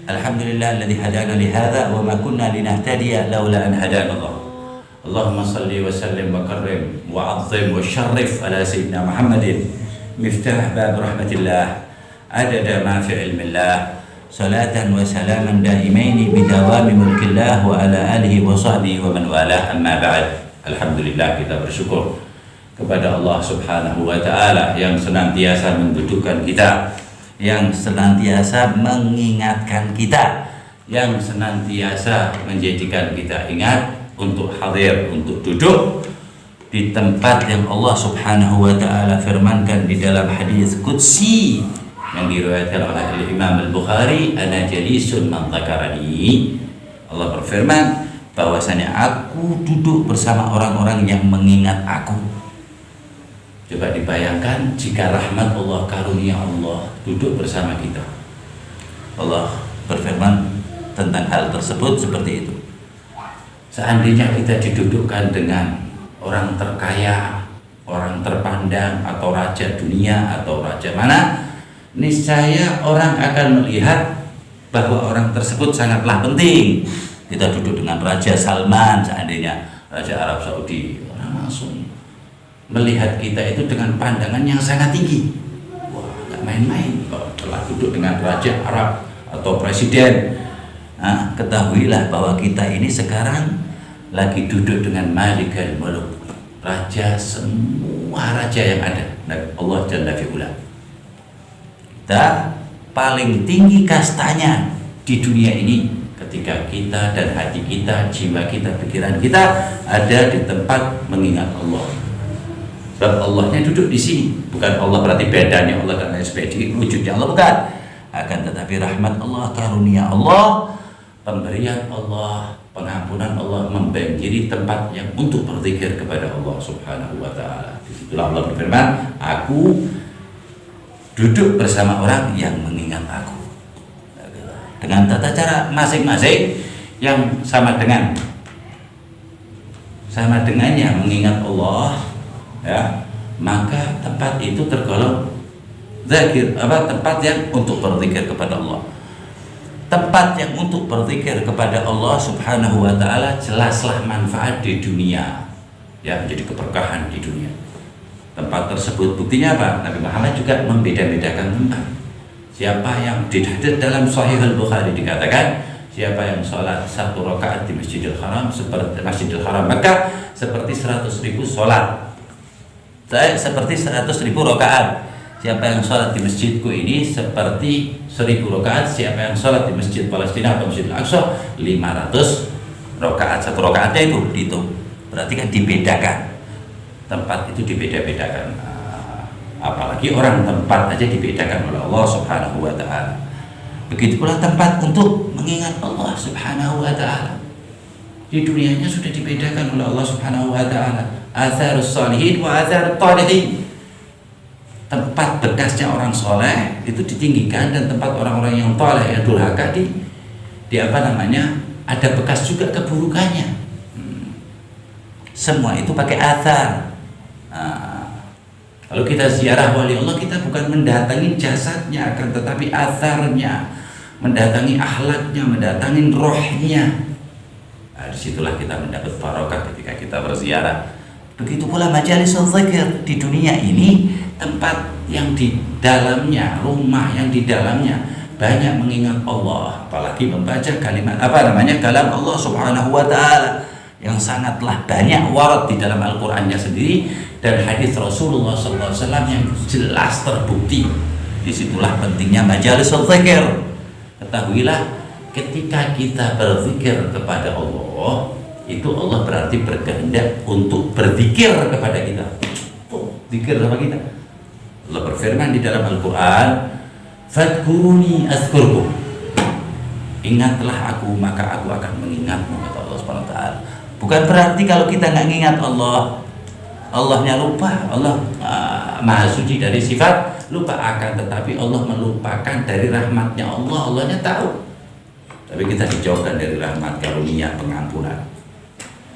Alhamdulillah alladzi hadana li hadza wa ma kunna linahtadiya laula an hadana Allah. Allahumma salli wa sallim wa karrim wa 'azzim wa syarrif ala sayyidina Muhammadin miftah bab rahmatillah adada ma fi ilmillah salatan wa salaman daimaini bidawami mulkillah wa ala alihi wa sahbihi wa man walah amma ba'd. Alhamdulillah, kita bersyukur kepada Allah Subhanahu wa taala yang senantiasa mendudukkan kita, yang senantiasa mengingatkan kita, yang senantiasa menjadikan kita ingat untuk hadir, untuk duduk di tempat yang Allah Subhanahu wa taala firmankan di dalam hadis qudsi yang diriwayatkan oleh Imam Al-Bukhari, ana jalisun man dzakarani. Allah berfirman bahwasanya aku duduk bersama orang-orang yang mengingat aku. Coba dibayangkan jika rahmat Allah, karunia Allah duduk bersama kita. Allah berfirman tentang hal tersebut seperti itu. Seandainya kita didudukkan dengan orang terkaya, orang terpandang, atau raja dunia, atau raja mana, niscaya orang akan melihat bahwa orang tersebut sangatlah penting. Kita duduk dengan Raja Salman, seandainya Raja Arab Saudi, orang langsung melihat kita itu dengan pandangan yang sangat tinggi. Wah, nggak main-main kalau telah duduk dengan Raja Arab atau Presiden. Nah, ketahuilah bahwa kita ini sekarang lagi duduk dengan Malikul Muluk, Raja semua raja yang ada, Allah Jalla fi'ula. Kita paling tinggi kastanya di dunia ini ketika kita dan hati kita, jiwa kita, pikiran kita ada di tempat mengingat Allah. Sebab Allahnya duduk di sini, bukan Allah berarti bedanya Allah karena SPD, wujudnya Allah bukan. Akan tetapi rahmat Allah, karunia Allah, pemberian Allah, pengampunan Allah membanjiri tempat yang untuk berzikir kepada Allah Subhanahu wa taala. Disitulah Allah berfirman, aku duduk bersama orang yang mengingat aku. Dengan tata cara masing-masing yang sama dengannya mengingat Allah, ya, maka tempat itu tergolong zakir, tempat yang untuk berzikir kepada Allah. Tempat yang untuk berzikir kepada Allah Subhanahu wa taala jelaslah manfaat di dunia, ya, menjadi keberkahan di dunia. Tempat tersebut buktinya apa? Nabi Muhammad juga membeda-bedakan tempat. Siapa yang dihadits dalam Sahih Al-Bukhari dikatakan, siapa yang sholat 1 rakaat di Masjidil Haram seperti Masjidil Haram Mekah seperti 100.000 sholat. Seperti 100.000 rakaat. Siapa yang sholat di masjidku ini seperti 1.000 rakaat. Siapa yang sholat di Masjid Palestina atau Masjid Al-Aqsa 500 rakaat. 1 rakaatnya itu dihitung. Berarti kan dibedakan. Tempat itu dibeda-bedakan. Apalagi orang tempat aja dibedakan oleh Allah Subhanahu wa taala. Begitu pula tempat untuk mengingat Allah Subhanahu wa taala. Di dunianya sudah dibedakan oleh Allah Subhanahu wa taala. Atharus shalihin wa atharut thalihin. Tempat bekasnya orang soleh itu ditinggikan, dan tempat orang-orang yang thaleh, yang durhaka di ada bekas juga keburukannya. Semua itu pakai athar. Kalau kita ziarah wali Allah, kita bukan mendatangi jasadnya, akan tetapi atharnya, mendatangi akhlaknya, mendatangi rohnya. Nah, disitulah kita mendapat barokah ketika kita berziarah. Begitu pula majalis zikir di dunia ini, tempat yang di dalamnya, rumah yang di dalamnya banyak mengingat Allah, apalagi membaca kalimat kalam Allah Subhanahu wa taala yang sangatlah banyak warat di dalam Al-Qur'annya sendiri dan hadis Rasulullah SAW yang jelas terbukti. Disitulah pentingnya majalis zikir. Ketahuilah, ketika kita berzikir kepada Allah, itu Allah berarti berkehendak untuk berzikir kepada kita. Zikir sama kita. Allah berfirman di dalam Al-Quran, fadkuruni azkurkum. Ingatlah aku, maka aku akan mengingatmu, kata Allah Subhanahu wa taala. Bukan berarti kalau kita nggak ingat Allah, Allahnya lupa. Allah maha suci dari sifat lupa, akan tetapi Allah melupakan dari rahmatnya Allah. Allahnya tahu. tapi kita dijauhkan dari rahmat, karunia, pengampunan.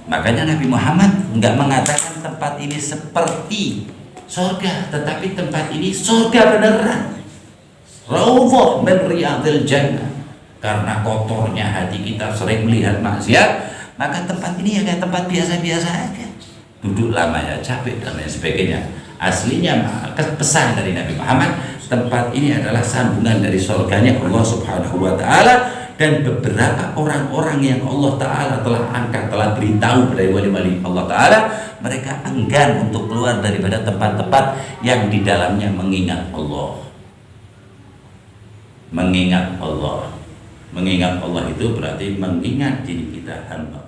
Makanya Nabi Muhammad enggak mengatakan tempat ini seperti surga, tetapi tempat ini surga beneran. Raudhah min riyadil jannah. Karena kotornya hati kita sering melihat maksiat, maka tempat ini ya kayak tempat biasa-biasa aja. Duduk lama ya capek dan lain sebagainya. Aslinya pesan dari Nabi Muhammad, tempat ini adalah sambungan dari surganya Allah Subhanahu wa taala, dan beberapa orang-orang yang Allah taala telah angkat, telah beritahu dari wali-wali Allah taala, mereka enggan untuk keluar daripada tempat-tempat yang di dalamnya mengingat Allah. Mengingat Allah. Mengingat Allah itu berarti mengingat diri kita hamba